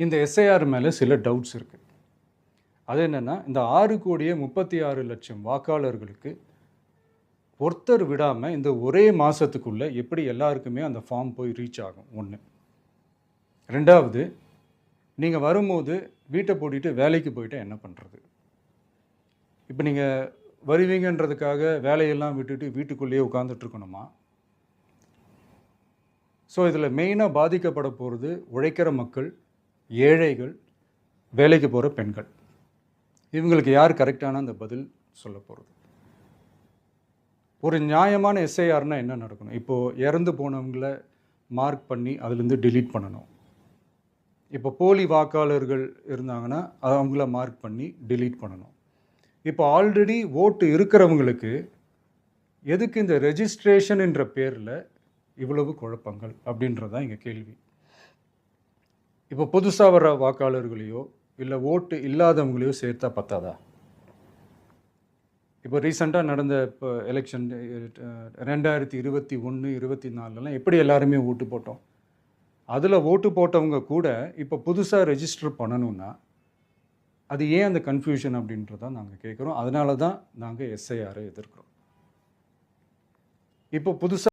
இந்த எஸ்ஐஆர் மேலே சில டவுட்ஸ் இருக்குது. அது என்னென்னா, இந்த 6,36,00,000 வாக்காளர்களுக்கு ஒருத்தர் விடாமல் இந்த ஒரே மாதத்துக்குள்ளே எப்படி எல்லாருக்குமே அந்த ஃபார்ம் போய் ரீச் ஆகும்? ஒன்று. ரெண்டாவது, நீங்கள் வரும்போது வீட்டை பூட்டிட்டு வேலைக்கு போயிட்டு என்ன பண்ணுறது? இப்போ நீங்கள் வருவீங்கன்றதுக்காக வேலையெல்லாம் விட்டுட்டு வீட்டுக்குள்ளேயே உட்காந்துட்ருக்கணுமா? ஸோ இதில் மெயினாக பாதிக்கப்பட போகிறது உழைக்கிற மக்கள், ஏழைகள், வேலைக்கு போகிற பெண்கள். இவங்களுக்கு யார் கரெக்டான அந்த பதில் சொல்ல போகிறது? ஒரு நியாயமான எஸ்ஐஆர்னா என்ன நடக்கணும்? இப்போது இறந்து போனவங்கள மார்க் பண்ணி அதுலேருந்து டெலீட் பண்ணணும். இப்போ போலி வாக்காளர்கள் இருந்தாங்கன்னா அவங்கள மார்க் பண்ணி டெலீட் பண்ணணும். இப்போ ஆல்ரெடி ஓட்டு இருக்கிறவங்களுக்கு எதுக்கு இந்த ரெஜிஸ்ட்ரேஷன் என்ற பேரில் இவ்வளவு குழப்பங்கள் அப்படின்றதான் இங்கே கேள்வி. இப்போ புதுசாக வர வாக்காளர்களையோ இல்லை ஓட்டு இல்லாதவங்களையோ சேர்த்தா பத்தாதா? இப்போ ரீசெண்டாக நடந்த இப்போ எலெக்ஷன் 2021, 24 எப்படி எல்லாருமே ஓட்டு போட்டோம்? அதில் ஓட்டு போட்டவங்க கூட இப்போ புதுசாக ரெஜிஸ்டர் பண்ணணும்னா அது ஏன் அந்த கன்ஃபியூஷன் அப்படின்றதான் நாங்கள் கேட்குறோம். அதனால தான் நாங்கள் எஸ்ஐஆரை எதிர்க்கிறோம். இப்போ புதுசாக